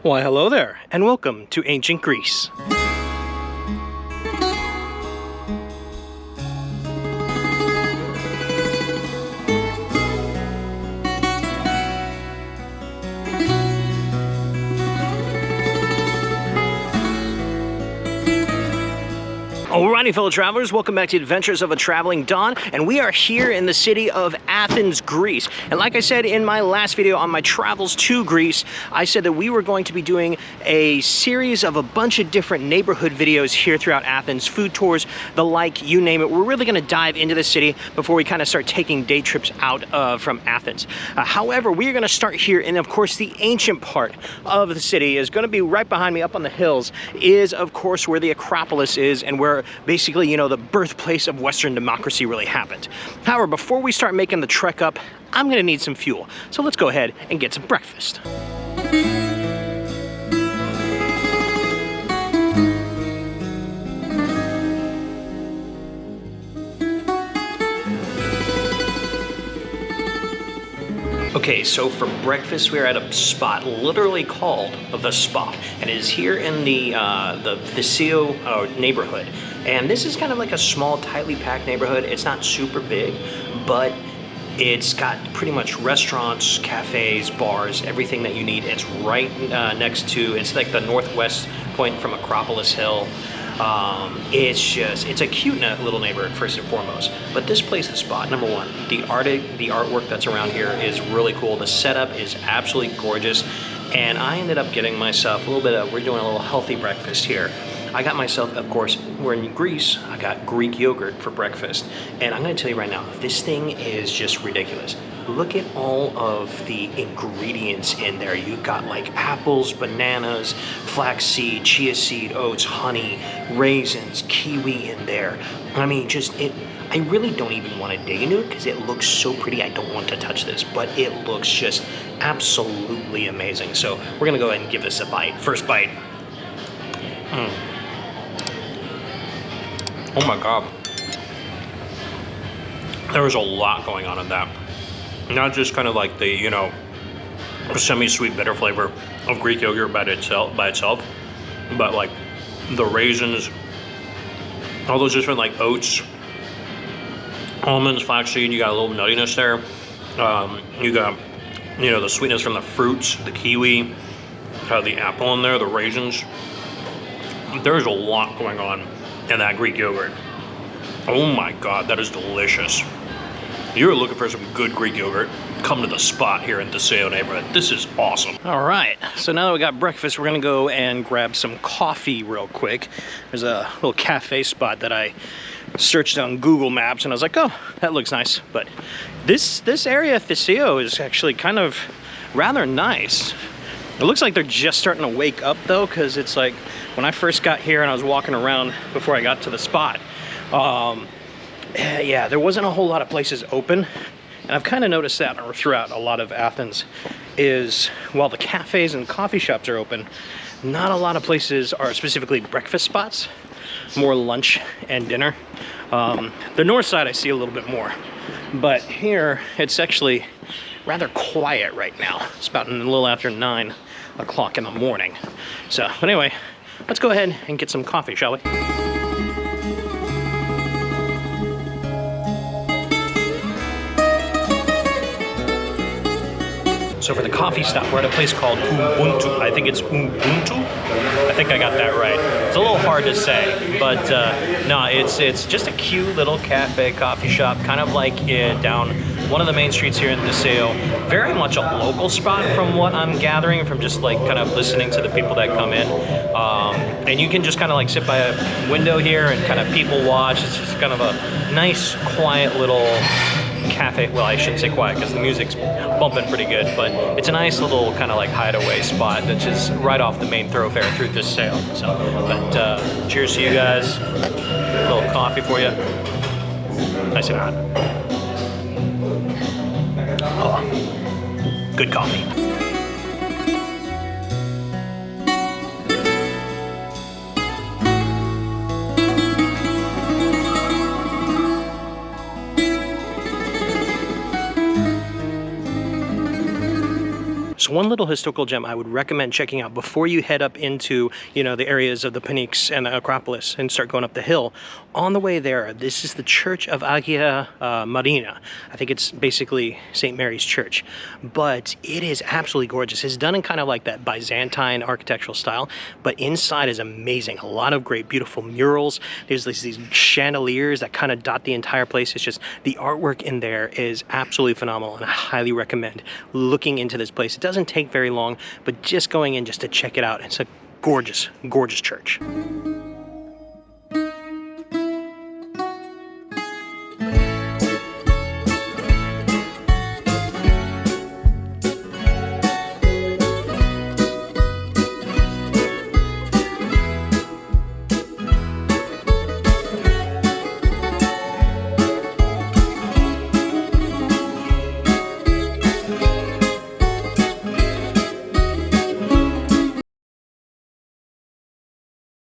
Why, hello there, and welcome to Ancient Greece. Alrighty, fellow travelers, welcome back to Adventures of a Traveling Don, and we are here in the city of Athens, Greece. And like I said in my last video on my travels to Greece, I said that we were going to be doing a series of a bunch of different neighborhood videos here throughout Athens, food tours, the like, you name it. We're really going to dive into the city before we kind of start taking day trips out from Athens. However, we are going to start here, and of course the ancient part of the city is going to be right behind me up on the hills, is of course where the Acropolis is and where basically, you know, the birthplace of Western democracy really happened. However, before we start making the trek up, I'm gonna need some fuel. So let's go ahead and get some breakfast. Okay, so for breakfast we're at a spot literally called The Spot, and it is here in the Thissio neighborhood. And this is kind of like a small, tightly packed neighborhood. It's not super big, but it's got pretty much restaurants, cafes, bars, everything that you need. It's right next to, it's like the northwest point from Acropolis Hill. It's a cute little neighborhood first and foremost. But this place, The Spot, number one, the artwork that's around here is really cool. The setup is absolutely gorgeous. And I ended up getting myself a little bit of, we're doing a little healthy breakfast here. I got myself, of course, we're in Greece, I got Greek yogurt for breakfast. And I'm gonna tell you right now, this thing is just ridiculous. Look at all of the ingredients in there. You got like apples, bananas, flaxseed, chia seed, oats, honey, raisins, kiwi in there. I mean, I really don't even want to dig into it because it looks so pretty. I don't want to touch this, but it looks just absolutely amazing. So we're gonna go ahead and give this a bite. First bite. Oh my God. There's a lot going on in that. Not just kind of like the, you know, semi-sweet bitter flavor of Greek yogurt by itself, but like the raisins, all those different like oats, almonds, flaxseed, you got a little nuttiness there. You got, you know, the sweetness from the fruits, the kiwi, the apple in there, the raisins. There's a lot going on in that Greek yogurt. Oh my God, that is delicious. If you're looking for some good Greek yogurt, come to The Spot here in the Thissio neighborhood. This is awesome. All right, so now that we got breakfast, we're gonna go and grab some coffee real quick. There's a little cafe spot that I searched on Google Maps and I was like, oh, that looks nice. But this area, Thissio, is actually kind of rather nice. It looks like they're just starting to wake up though, because it's like when I first got here and I was walking around before I got to The Spot, yeah, there wasn't a whole lot of places open. And I've kind of noticed that throughout a lot of Athens is while the cafes and coffee shops are open, not a lot of places are specifically breakfast spots, more lunch and dinner. The north side I see a little bit more, but here it's actually rather quiet right now. It's about a little after 9 o'clock in the morning. So, but anyway, let's go ahead and get some coffee, shall we? So for the coffee stop, we're at a place called Ubuntu. I think it's Ubuntu. I think I got that right. It's a little hard to say, but no, it's just a cute little cafe, coffee shop, kind of like down one of the main streets here in Thissio. Very much a local spot from what I'm gathering from just like kind of listening to the people that come in. And you can just kind of like sit by a window here and kind of people watch. It's just kind of a nice, quiet little cafe. Well, I shouldn't say quiet because the music's bumping pretty good, but it's a nice little kind of like hideaway spot that's just right off the main thoroughfare through Thissio. So, but cheers to you guys. A little coffee for you. Nice and hot. Oh, good coffee. That's one little historical gem I would recommend checking out before you head up into, you know, the areas of the Pnyx and the Acropolis and start going up the hill. On the way there, this is the Church of Agia Marina. I think it's basically St. Mary's Church, but it is absolutely gorgeous. It's done in kind of like that Byzantine architectural style, but inside is amazing. A lot of great, beautiful murals. There's these chandeliers that kind of dot the entire place. It's just, the artwork in there is absolutely phenomenal, and I highly recommend looking into this place. It doesn't take very long, but just going in just to check it out. It's a gorgeous, gorgeous church.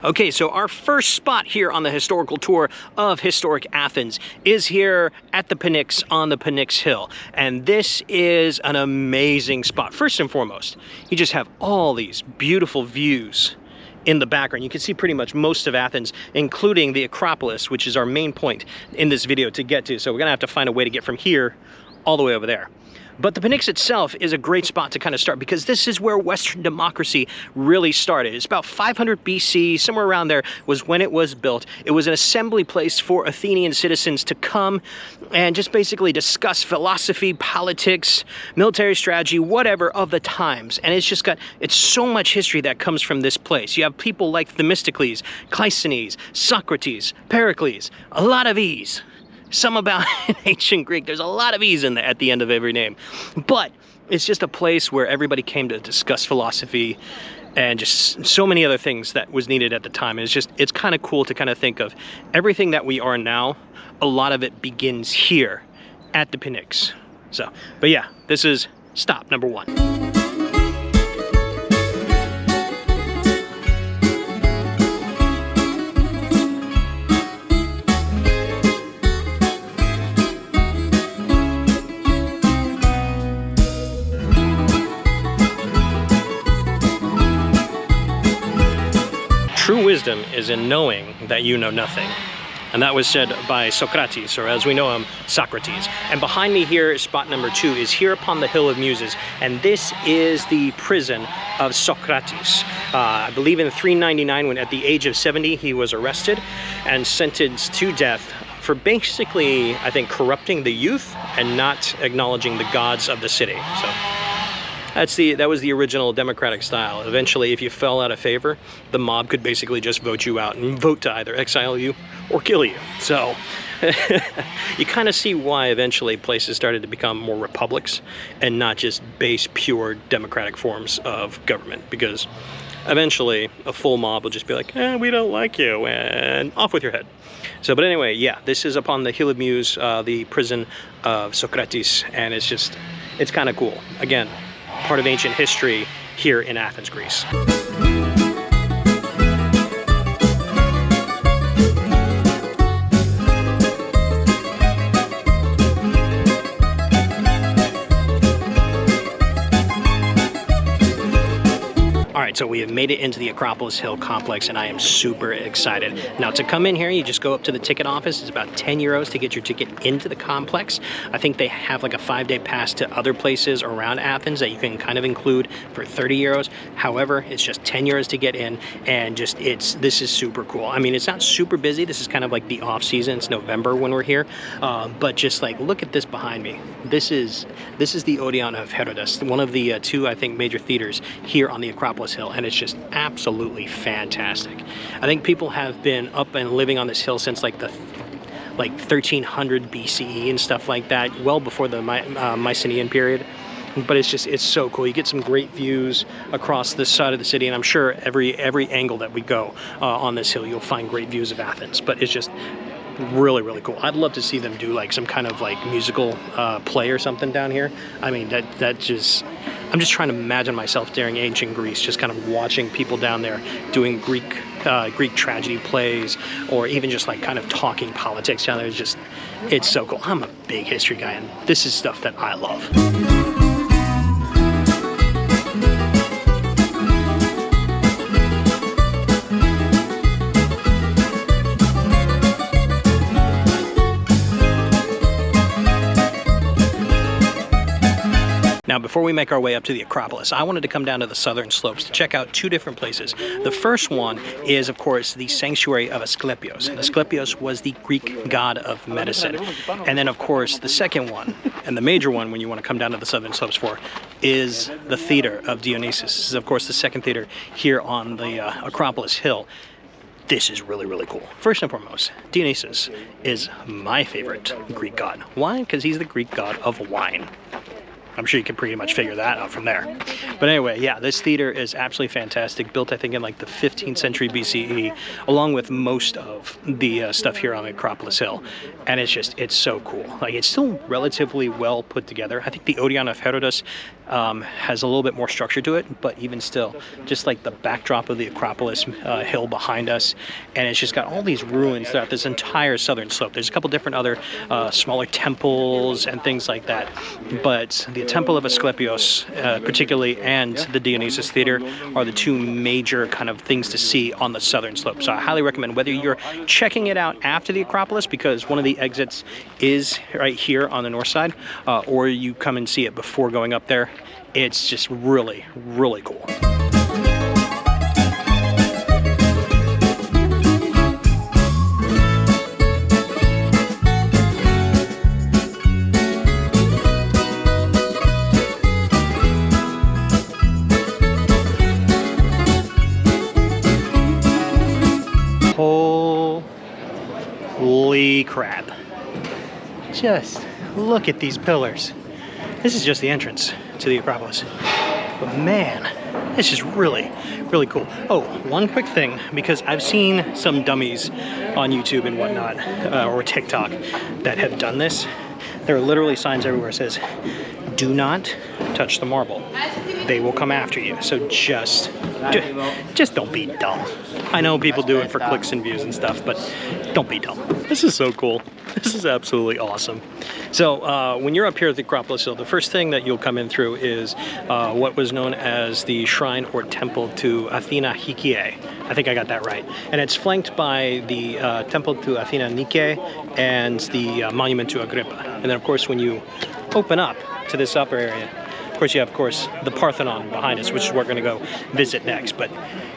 Okay, so our first spot here on the historical tour of historic Athens is here at the Pnyx on the Pynx Hill. And this is an amazing spot. First and foremost, you just have all these beautiful views in the background. You can see pretty much most of Athens, including the Acropolis, which is our main point in this video to get to. So we're gonna have to find a way to get from here all the way over there. But the Pnyx itself is a great spot to kind of start, because this is where Western democracy really started. It's about 500 BC, somewhere around there was when it was built. It was an assembly place for Athenian citizens to come and just basically discuss philosophy, politics, military strategy, whatever of the times. And it's so much history that comes from this place. You have people like Themistocles, Cleisthenes, Socrates, Perikles, a lot of E's. Some about ancient Greek. There's a lot of E's in there at the end of every name. But it's just a place where everybody came to discuss philosophy and just so many other things that was needed at the time. And it's kind of cool to kind of think of everything that we are now. A lot of it begins here at the Pnyx. So, but yeah, this is stop number 1. True wisdom is in knowing that you know nothing. And that was said by Socrates, or as we know him, Socrates. And behind me here is spot number 2, is here upon the Hill of Muses. And this is the prison of Socrates. I believe in 399, when at the age of 70, he was arrested and sentenced to death for basically, I think, corrupting the youth and not acknowledging the gods of the city. So that was the original democratic style. Eventually, if you fell out of favor, the mob could basically just vote you out and vote to either exile you or kill you. So you kind of see why eventually places started to become more republics and not just base pure democratic forms of government, because eventually a full mob will just be like, we don't like you, and off with your head. So, but anyway, yeah, this is upon the Hill of Muse, the prison of Socrates, and it's kind of cool. Again, part of ancient history here in Athens, Greece. So we have made it into the Acropolis Hill complex, and I am super excited. Now, to come in here, you just go up to the ticket office. It's about 10 euros to get your ticket into the complex. I think they have like a 5-day pass to other places around Athens that you can kind of include for 30 euros. However, it's just 10 euros to get in, and this is super cool. I mean, it's not super busy. This is kind of like the off season. It's November when we're here, but just like, look at this behind me. This is the Odeon of Herodus, one of the 2, I think, major theaters here on the Acropolis Hill. And it's just absolutely fantastic. I think people have been up and living on this hill since like 1300 BCE and stuff like that, well before the Mycenaean period. But it's so cool. You get some great views across this side of the city, and I'm sure every angle that we go on this hill, you'll find great views of Athens. But it's just really, really cool. I'd love to see them do like some kind of like musical play or something down here. I mean, I'm just trying to imagine myself during ancient Greece, just kind of watching people down there doing Greek tragedy plays, or even just like kind of talking politics down there. It's so cool. I'm a big history guy, and this is stuff that I love. Now, before we make our way up to the Acropolis, I wanted to come down to the southern slopes to check out two different places. The first one is, of course, the sanctuary of Asclepios. And Asclepios was the Greek god of medicine. And then, of course, the second one, and the major one when you want to come down to the southern slopes for, is the Theatre of Dionysus. This is, of course, the second theater here on the Acropolis Hill. This is really, really cool. First and foremost, Dionysus is my favorite Greek god. Why? Because he's the Greek god of wine. I'm sure you can pretty much figure that out from there. But anyway, yeah, this theater is absolutely fantastic. Built, I think, in like the 15th century BCE, along with most of the stuff here on the Acropolis Hill. And it's so cool. Like, it's still relatively well put together. I think the Odeon of Herodus has a little bit more structure to it, but even still, just like the backdrop of the Acropolis Hill behind us, and it's just got all these ruins throughout this entire southern slope. There's a couple different other smaller temples and things like that, but the Temple of Asclepios, particularly, and the Dionysus Theater are the two major kind of things to see on the southern slope. So I highly recommend whether you're checking it out after the Acropolis, because one of the exits is right here on the north side, or you come and see it before going up there. It's just really, really cool. Holy crap. Just look at these pillars. This is just the entrance to the Acropolis. But man, this is really, really cool. Oh, one quick thing, because I've seen some dummies on YouTube and whatnot, or TikTok, that have done this. There are literally signs everywhere that says, do not touch the marble. They will come after you. So just don't be dumb. I know people do it for clicks and views and stuff, but don't be dumb. This is so cool. This is absolutely awesome. So when you're up here at the Acropolis Hill, the first thing that you'll come in through is what was known as the shrine or temple to Athena Hikiae. I think I got that right. And it's flanked by the temple to Athena Nike and the monument to Agrippa. And then, of course, when you open up to this upper area, of course, you have, of course, the Parthenon behind us, which is what we're going to go visit next. But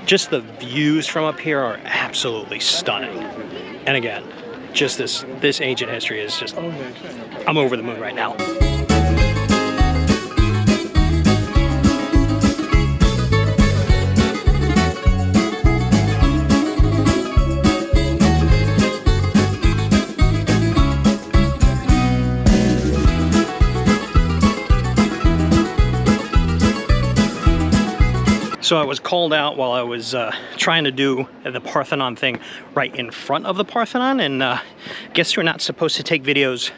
just the views from up here are absolutely stunning. And again, just this ancient history is just, I'm over the moon right now. So I was called out while I was trying to do the Parthenon thing right in front of the Parthenon, and guess you're not supposed to take videos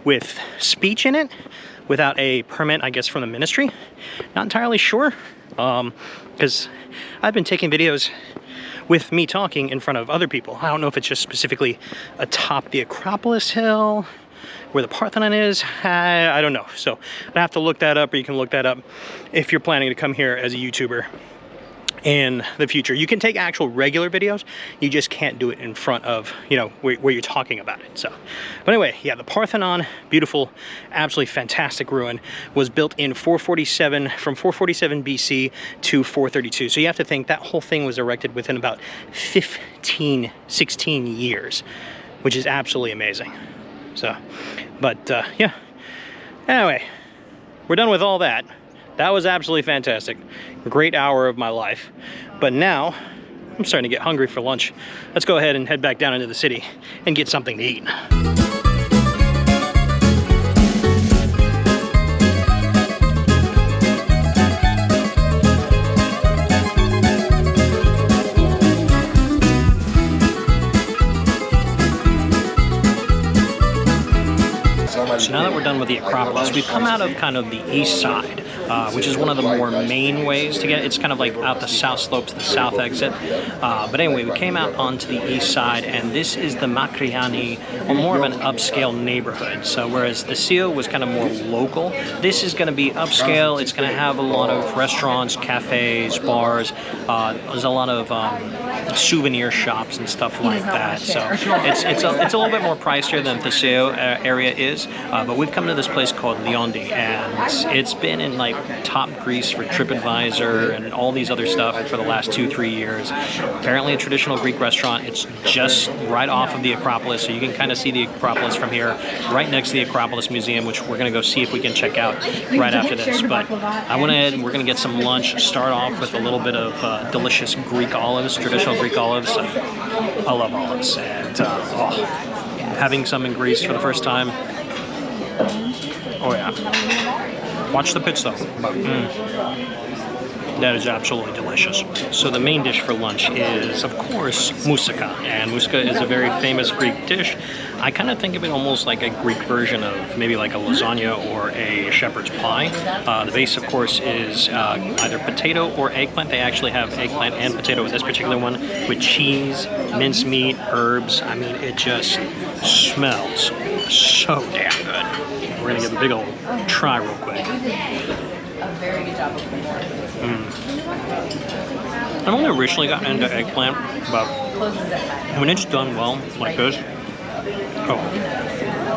with speech in it without a permit, I guess, from the ministry. Not entirely sure, because I've been taking videos with me talking in front of other people. I don't know if it's just specifically atop the Acropolis Hill, where the Parthenon is, I don't know. So I have to look that up, or you can look that up if you're planning to come here as a YouTuber in the future. You can take actual regular videos, you just can't do it in front of, you know, where you're talking about it. So, but anyway, yeah, the Parthenon, beautiful, absolutely fantastic ruin, was built in 447, from 447 BC to 432. So you have to think that whole thing was erected within about 16 years, which is absolutely amazing. So, but yeah, anyway, we're done with all that. That was absolutely fantastic. Great hour of my life. But now, I'm starting to get hungry for lunch. Let's go ahead and head back down into the city and get something to eat. So now that we're done with the Acropolis, we've come out of kind of the east side which is one of the more main ways to get it. It's kind of like out the south slopes, the south exit. But anyway, we came out onto the east side, and this is the Makrygianni, or more of an upscale neighborhood. So whereas Thissio was kind of more local, this is going to be upscale. It's going to have a lot of restaurants, cafes, bars. There's a lot of souvenir shops and stuff like that. So it's a little bit more pricier than Thissio area is. But we've come to this place called Liondi, and it's been in like top Greece for TripAdvisor and all these other stuff for the last 2-3 years. Apparently a traditional Greek restaurant. It's just right off of the Acropolis, so you can kind of see the Acropolis from here, right next to the Acropolis Museum, which we're going to go see if we can check out right after this. But I went ahead and we're going to get some lunch, start off with a little bit of delicious Greek olives, traditional Greek olives. I love olives, and having some in Greece for the first time. Oh yeah. Watch the pits though. That is absolutely delicious. So the main dish for lunch is, of course, moussaka. And moussaka is a very famous Greek dish. I kind of think of it almost like a Greek version of maybe like a lasagna or a shepherd's pie. The base, of course, is either potato or eggplant. They actually have eggplant and potato with this particular one, with cheese, mincemeat, herbs. I mean, it just smells so damn good. We're gonna give a big old try real quick. A very good job of I've only originally gotten into eggplant, but when it's done well, like this, oh,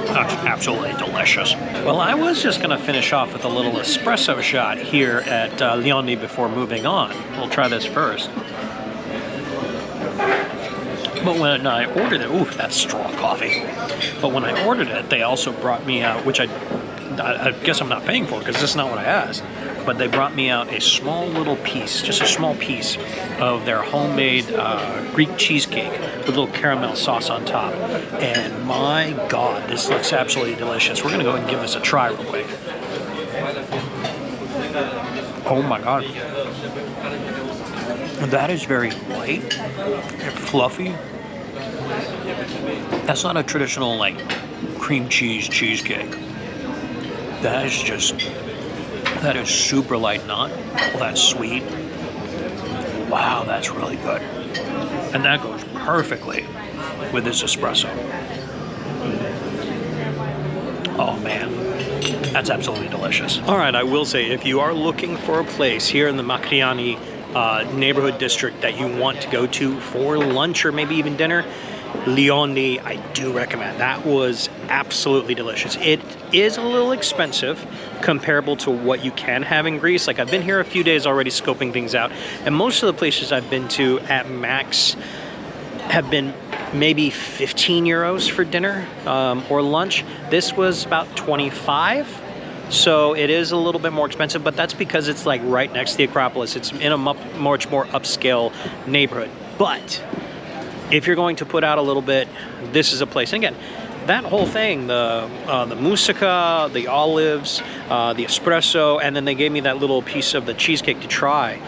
that's absolutely delicious. Well, I was just going to finish off with a little espresso shot here at Liondi before moving on. We'll try this first. But when I ordered it, ooh, that's strong coffee. But when I ordered it, they also brought me out, which I guess I'm not paying for because this is not what I asked, but they brought me out a small little piece, just a small piece of their homemade Greek cheesecake with a little caramel sauce on top. And my God, this looks absolutely delicious. We're gonna go ahead and give this a try real quick. Oh my God. That is very light and fluffy. That's not a traditional like cream cheese cheesecake. That is super light, not all that sweet. Wow, that's really good. And that goes perfectly with this espresso. Oh man, that's absolutely delicious. All right, I will say, if you are looking for a place here in the Makrygianni neighborhood district that you want to go to for lunch or maybe even dinner, Liondi, I do recommend. That was absolutely delicious. It is a little expensive comparable to what you can have in Greece. Like, I've been here a few days already scoping things out, and most of the places I've been to at max have been maybe 15 euros for dinner or lunch. This was about 25. So it is a little bit more expensive, but that's because it's like right next to the Acropolis. It's in a much more upscale neighborhood. But if you're going to put out a little bit, this is a place. And again, that whole thing, the moussaka, the olives, the espresso, and then they gave me that little piece of the cheesecake to try.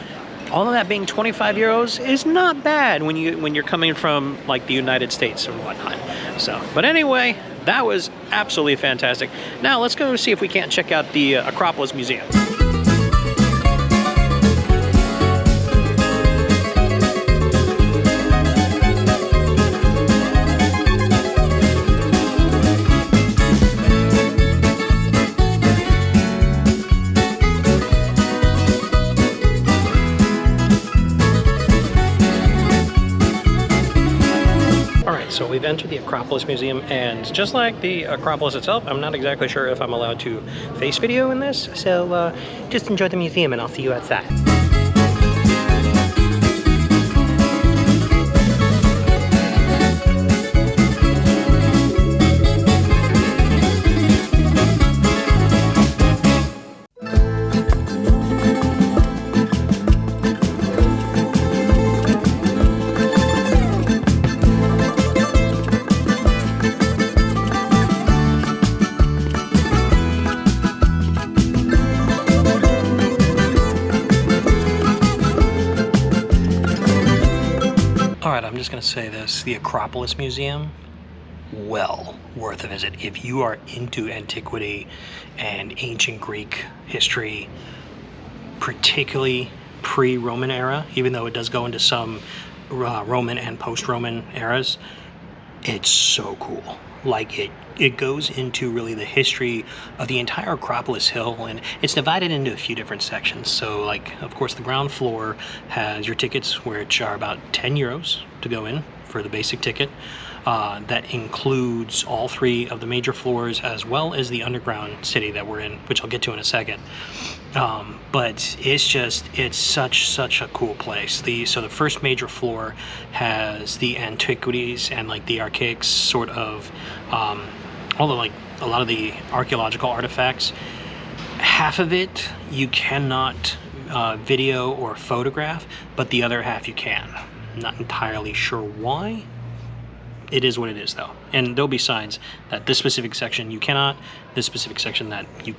All of that being 25 euros is not bad when you're coming from like the United States and whatnot. So, but anyway, that was absolutely fantastic. Now let's go see if we can't check out the Acropolis Museum. So we've entered the Acropolis Museum, and just like the Acropolis itself, I'm not exactly sure if I'm allowed to face video in this, so just enjoy the museum and I'll see you outside. I'm just going to say this, the Acropolis Museum, well worth a visit. If you are into antiquity and ancient Greek history, particularly pre-Roman era, even though it does go into some Roman and post-Roman eras. It's so cool. Like it goes into really the history of the entire Acropolis Hill, and it's divided into a few different sections. So like, of course, the ground floor has your tickets, which are about 10 euros to go in for the basic ticket. That includes all 3 of the major floors, as well as the underground city that we're in, which I'll get to in a second. But it's such a cool place. So the first major floor has the antiquities and like the archaic sort of, although like a lot of the archaeological artifacts. Half of it you cannot video or photograph, but the other half you can. Not entirely sure why. It is what it is, though. And there'll be signs that this specific section you cannot, this specific section that you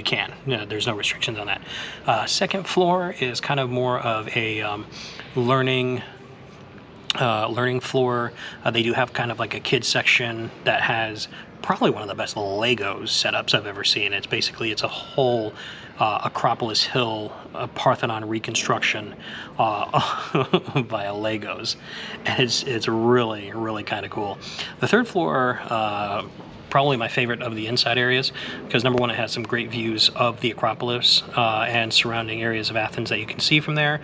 can. There's no restrictions on that. Second floor is kind of more of a learning floor. They do have kind of like a kids section that has probably one of the best Legos setups I've ever seen. It's a whole Acropolis Hill Parthenon reconstruction via Legos, and it's really kind of cool. The third floor, probably my favorite of the inside areas, because number one, it has some great views of the Acropolis and surrounding areas of Athens that you can see from there.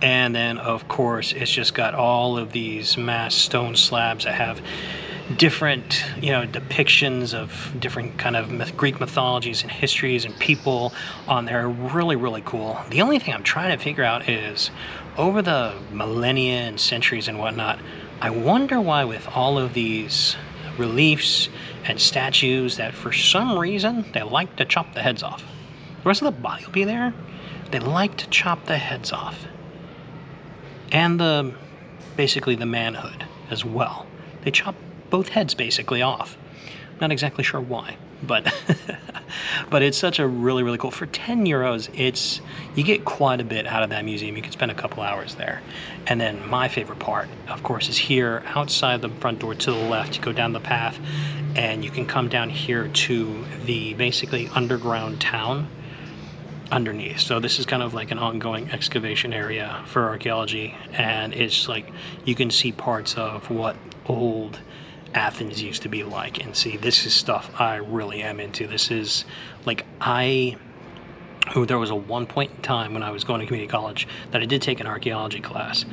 And then of course it's just got all of these mass stone slabs that have different depictions of different kind of Greek mythologies and histories and people on there. Really cool. The only thing I'm trying to figure out is, over the millennia and centuries and whatnot, I wonder why with all of these reliefs and statues that for some reason they like to chop the heads off. The rest of the body will be there. They like to chop the heads off. And basically the manhood as well. They chop both heads basically off. Not exactly sure why, but but it's such a really cool. For 10 euros, you get quite a bit out of that museum. You can spend a couple hours there. And then my favorite part, of course, is here outside the front door to the left. You go down the path and you can come down here to the basically underground town underneath. So this is kind of like an ongoing excavation area for archaeology, and it's like you can see parts of what old Athens used to be like. And see, this is stuff I really am into. This is like, there was a one point in time when I was going to community college that I did take an archaeology class,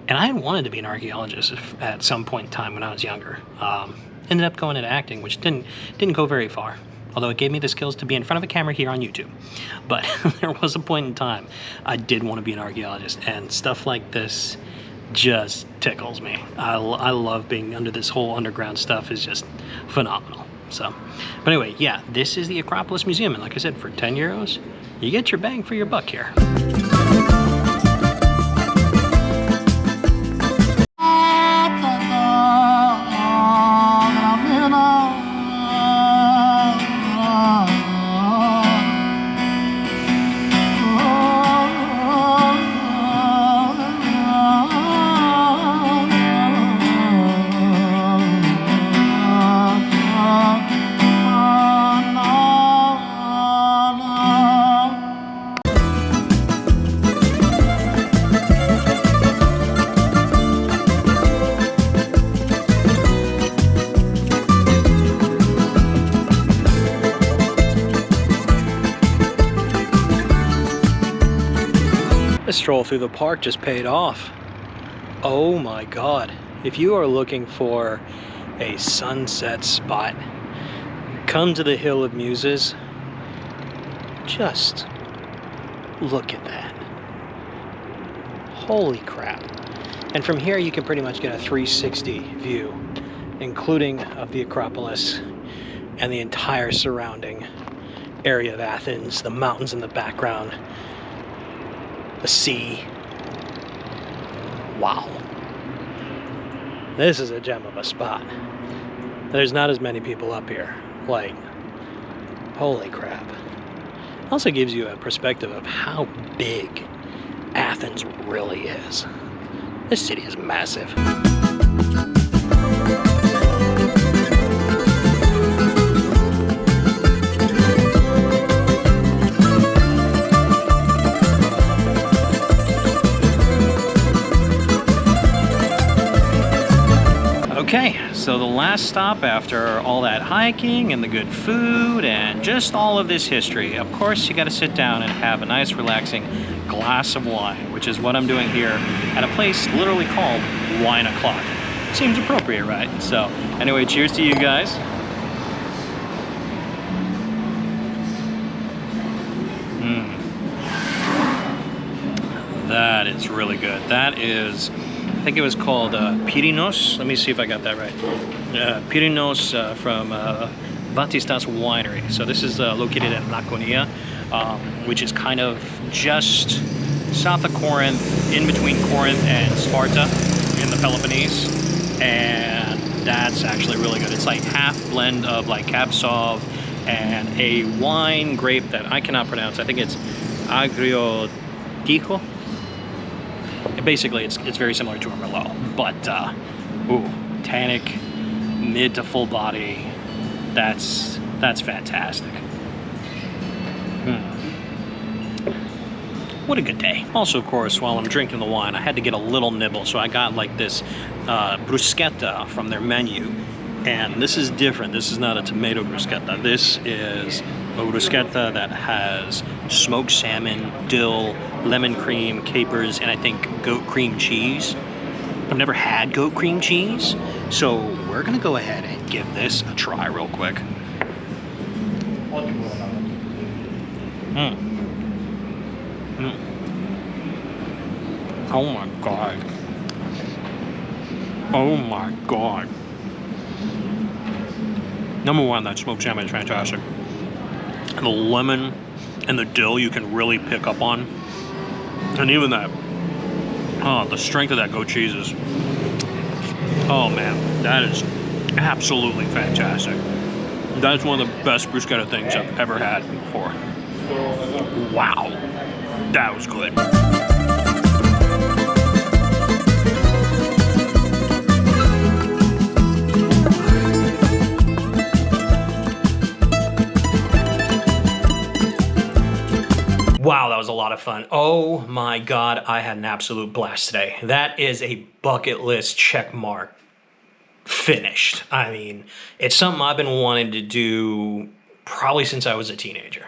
and I had wanted to be an archaeologist at some point in time when I was younger. Ended up going into acting, which didn't go very far, although it gave me the skills to be in front of a camera here on YouTube. But there was a point in time I did want to be an archaeologist, and stuff like this just tickles me. I love being under this whole underground stuff. Is just phenomenal. So, but anyway, yeah, this is the Acropolis Museum, and like I said, for 10 euros, you get your bang for your buck here. This stroll through the park just paid off. Oh my God. If you are looking for a sunset spot, come to the Hill of Muses. Just look at that. Holy crap. And from here you can pretty much get a 360 view, including of the Acropolis and the entire surrounding area of Athens, the mountains in the background, the sea. Wow. This is a gem of a spot. There's not as many people up here. Like, holy crap. Also gives you a perspective of how big Athens really is. This city is massive. Okay, so the last stop after all that hiking and the good food and just all of this history, of course you got to sit down and have a nice relaxing glass of wine, which is what I'm doing here at a place literally called Wine O'Clock. Seems appropriate, right? So anyway, cheers to you guys. That is really good. That is, I think it was called Pyrinos. Let me see if I got that right. Pyrinos from Batistas Winery. So this is located in Laconia, which is kind of just south of Corinth, in between Corinth and Sparta in the Peloponnese. And that's actually really good. It's like half blend of like Cab Sauv and a wine grape that I cannot pronounce. I think it's Agriotico. Basically, it's very similar to a Merlot, but ooh, tannic, mid to full body. That's fantastic. What a good day. Also, of course, while I'm drinking the wine, I had to get a little nibble, so I got like this bruschetta from their menu, and this is different. This is not a tomato bruschetta. This is a bruschetta that has smoked salmon, dill, lemon cream, capers, and I think goat cream cheese. I've never had goat cream cheese, so we're gonna go ahead and give this a try real quick. Oh my god. Oh my god. Number one, that smoked salmon is fantastic. The lemon and the dill you can really pick up on. And even that, the strength of that goat cheese is, oh man, that is absolutely fantastic. That's one of the best bruschetta things I've ever had before. Wow, that was good. Wow, that was a lot of fun. Oh my God, I had an absolute blast today. That is a bucket list check mark. Finished. I mean, it's something I've been wanting to do probably since I was a teenager.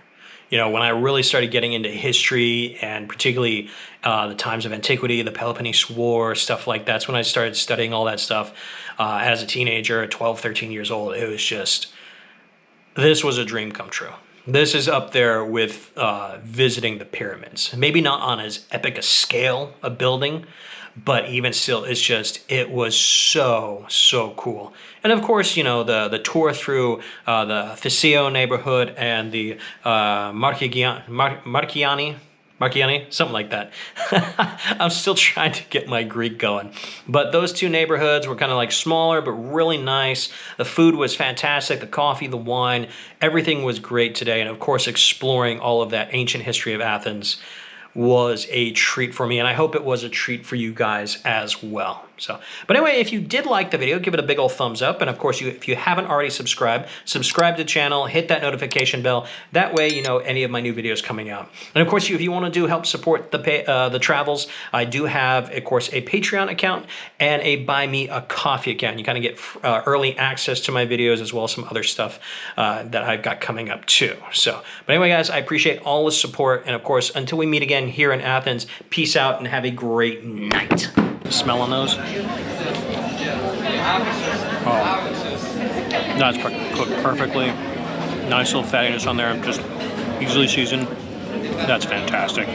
You know, when I really started getting into history and particularly the times of Antiquity, the Peloponnese War, stuff like that. That's when I started studying all that stuff as a teenager, 12, 13 years old. It was just, this was a dream come true. This is up there with visiting the pyramids. Maybe not on as epic a scale of building, but even still, it's just, it was so, so cool. And of course, you know, the tour through the Thissio neighborhood and the Makrygianni, something like that. I'm still trying to get my Greek going. But those two neighborhoods were kind of like smaller, but really nice. The food was fantastic. The coffee, the wine, everything was great today. And of course, exploring all of that ancient history of Athens was a treat for me, and I hope it was a treat for you guys as well. So, but anyway, if you did like the video, give it a big old thumbs up, and of course, if you haven't already subscribed, subscribe to the channel, hit that notification bell. That way, you know any of my new videos coming out. And of course, if you want to help support the travels, I do have, of course, a Patreon account and a Buy Me a Coffee account. You kind of get early access to my videos as well as some other stuff that I've got coming up too. So, but anyway, guys, I appreciate all the support, and of course, until we meet again here in Athens, peace out and have a great night. Smell on those? Oh, that's cooked perfectly. Nice little fattiness on there, just easily seasoned. That's fantastic.